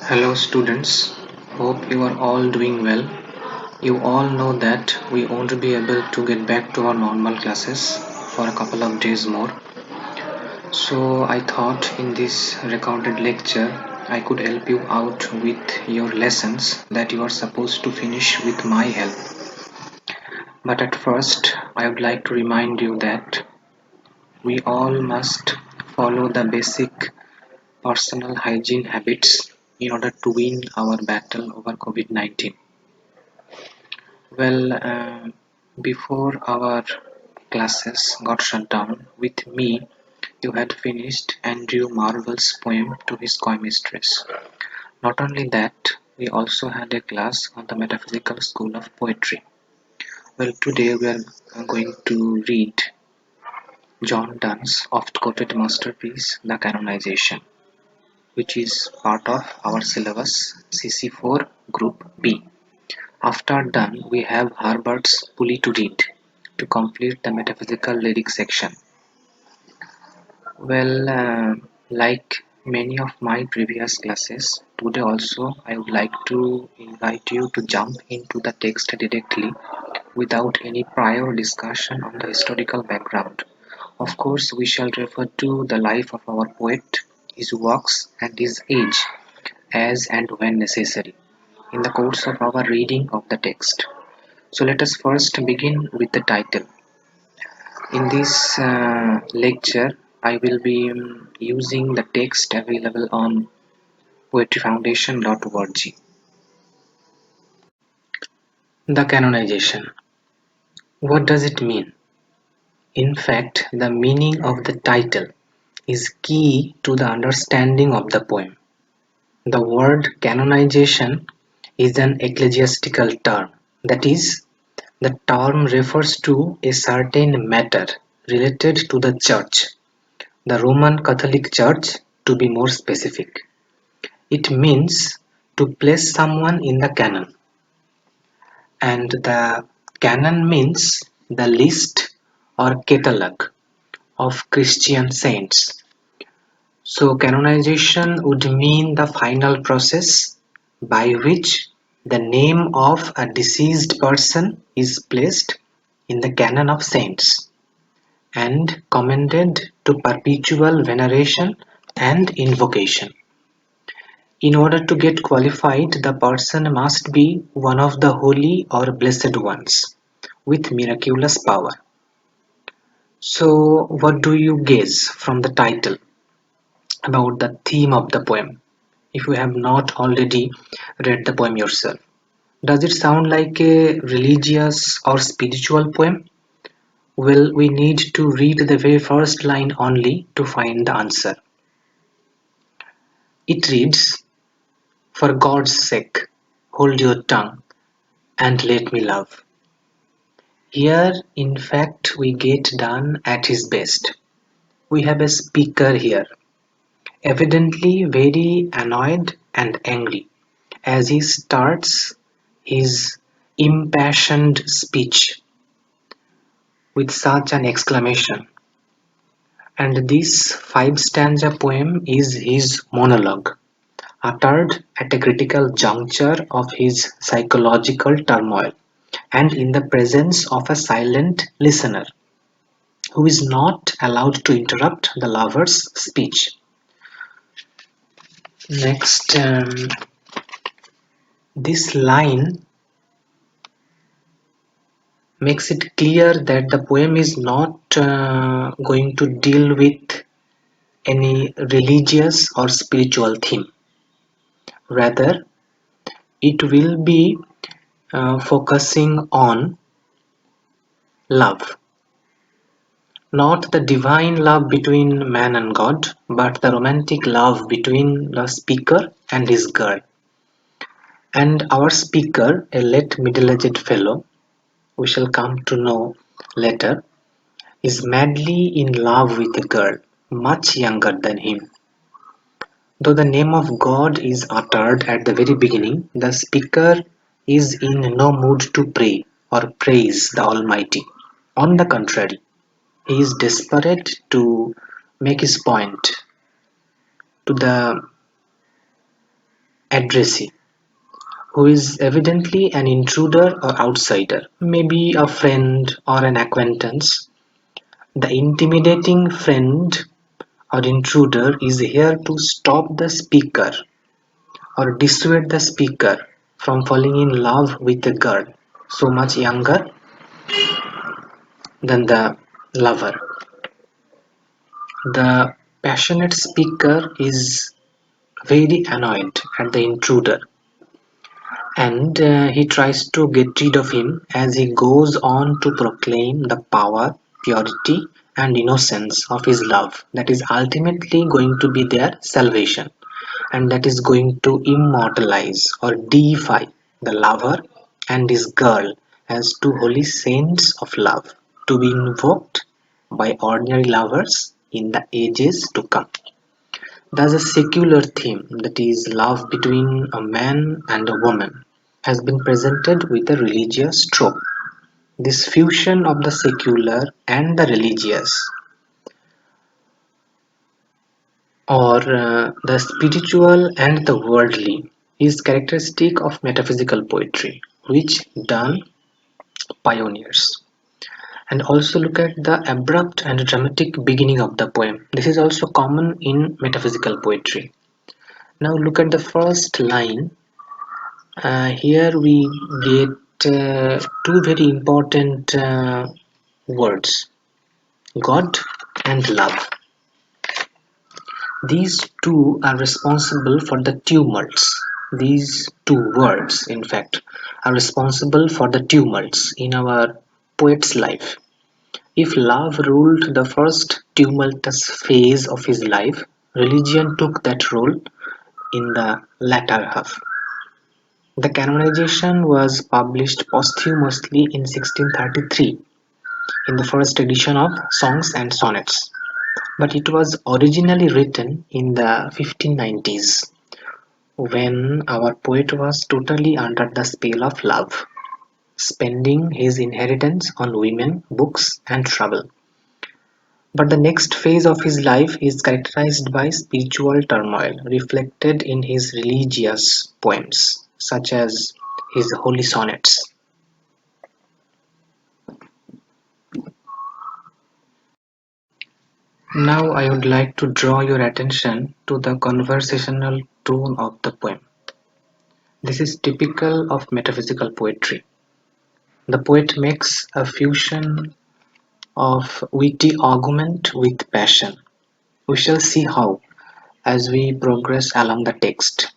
Hello students, hope you are all doing well. You all know that we won't be able to get back to our normal classes for a couple of days more. So I thought in this recorded lecture I could help you out with your lessons that you are supposed to finish with my help. But at first I would like to remind you that we all must follow the basic personal hygiene habits in order to win our battle over COVID-19. Well, before our classes got shut down, with me, you had finished Andrew Marvell's poem to his coy mistress. Not only that, we also had a class on the Metaphysical School of Poetry. Well, today we are going to read John Donne's oft-quoted masterpiece, The Canonization, which is part of our syllabus CC4 Group B. After Donne, we have Herbert's Pulley to read to complete the metaphysical lyric section. Well, like many of my previous classes, today also I would like to invite you to jump into the text directly without any prior discussion on the historical background. Of course, we shall refer to the life of our poet, his works, and his age as and when necessary in the course of our reading of the text. So let us first begin with the title. In this lecture, I will be using the text available on poetryfoundation.org. The canonization. What does it mean? In fact, the meaning of the title is key to the understanding of the poem. The word canonization is an ecclesiastical term, that is, the term refers to a certain matter related to the Church, the Roman Catholic Church to be more specific. It means to place someone in the canon, and the canon means the list or catalogue of Christian saints. So canonization would mean the final process by which the name of a deceased person is placed in the canon of saints and commended to perpetual veneration and invocation. In order to get qualified, the person must be one of the holy or blessed ones with miraculous power. So, what do you guess from the title about the theme of the poem, if you have not already read the poem yourself? Does it sound like a religious or spiritual poem? Well, we need to read the very first line only to find the answer. It reads, "For God's sake, hold your tongue and let me love." Here, in fact, we get Donne at his best. We have a speaker here, evidently very annoyed and angry, as he starts his impassioned speech with such an exclamation. And this five-stanza poem is his monologue, uttered at a critical juncture of his psychological turmoil, and in the presence of a silent listener, who is not allowed to interrupt the lover's speech. Next, this line makes it clear that the poem is not going to deal with any religious or spiritual theme. Rather, it will be focusing on love. Not the divine love between man and God, but the romantic love between the speaker and his girl. And our speaker, a late middle-aged fellow, we shall come to know later, is madly in love with a girl much younger than him. Though the name of God is uttered at the very beginning, the speaker is in no mood to pray or praise the Almighty. On the contrary, he is desperate to make his point to the addressee, who is evidently an intruder or outsider, maybe a friend or an acquaintance. The intimidating friend or intruder is here to stop the speaker or dissuade the speaker from falling in love with a girl so much younger than the lover. The passionate speaker is very annoyed at the intruder, and he tries to get rid of him as he goes on to proclaim the power, purity, and innocence of his love that is ultimately going to be their salvation, and that is going to immortalize or deify the lover and his girl as two holy saints of love to be invoked by ordinary lovers in the ages to come. Thus, a secular theme, that is, love between a man and a woman, has been presented with a religious trope. This fusion of the secular and the religious, or the spiritual and the worldly, is characteristic of metaphysical poetry, which Donne pioneers. And also look at the abrupt and dramatic beginning of the poem. This is also common in metaphysical poetry. Now look at the first line. Here we get two very important words, God and love. These two are responsible for the tumults. These two words, in fact, are responsible for the tumults in our poet's life. If love ruled the first tumultuous phase of his life, religion took that role in the latter half. The Canonization was published posthumously in 1633 in the first edition of Songs and Sonnets, but it was originally written in the 1590s when our poet was totally under the spell of love, spending his inheritance on women, books, and travel. But the next phase of his life is characterized by spiritual turmoil, reflected in his religious poems, such as his holy sonnets. Now I would like to draw your attention to the conversational tone of the poem. This is typical of metaphysical poetry. The poet makes a fusion of witty argument with passion. We shall see how as we progress along the text.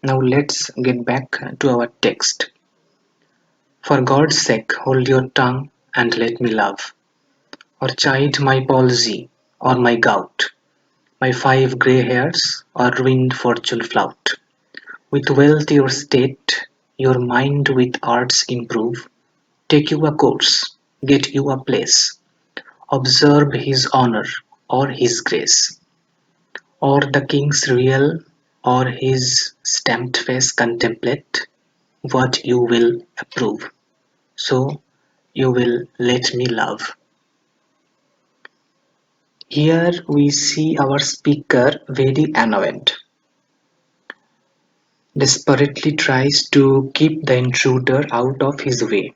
Now let's get back to our text. For God's sake, hold your tongue and let me love, or chide my palsy or my gout, my 5 grey hairs or ruined fortune flout. With wealth your state, your mind with arts improve, take you a course, get you a place, observe his honour or his grace, or the king's real or his stamped face contemplate, what you will approve. So you will let me love. Here we see our speaker very annoyed, desperately tries to keep the intruder out of his way.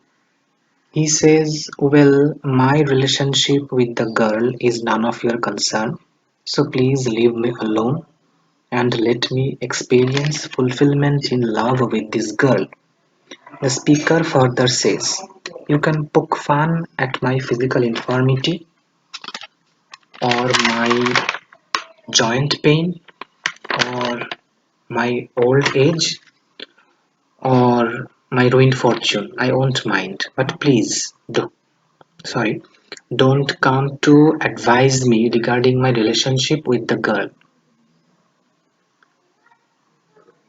He says, well, my relationship with the girl is none of your concern, so please leave me alone and let me experience fulfillment in love with this girl. The speaker further says, you can poke fun at my physical infirmity or my joint pain or my old age or my ruined fortune. I won't mind, but please sorry, don't come to advise me regarding my relationship with the girl.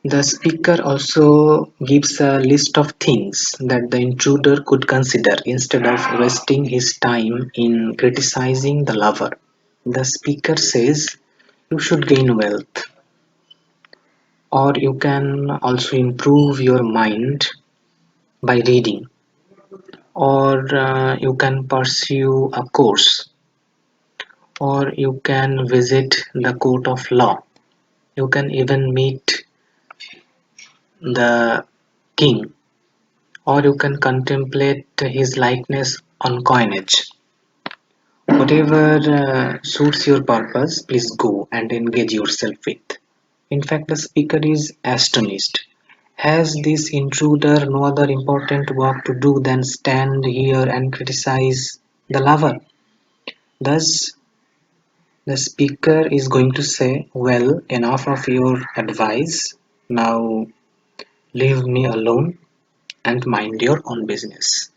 The speaker also gives a list of things that the intruder could consider instead of wasting his time in criticizing the lover. The speaker says you should gain wealth, or you can also improve your mind by reading, or you can pursue a course, or you can visit the court of law. You can even meet the king, or you can contemplate his likeness on coinage. Whatever suits your purpose, please go and engage yourself with. In fact, the speaker is astonished. Has this intruder no other important work to do than stand here and criticize the lover? Thus, the speaker is going to say, well, enough of your advice. Now leave me alone and mind your own business.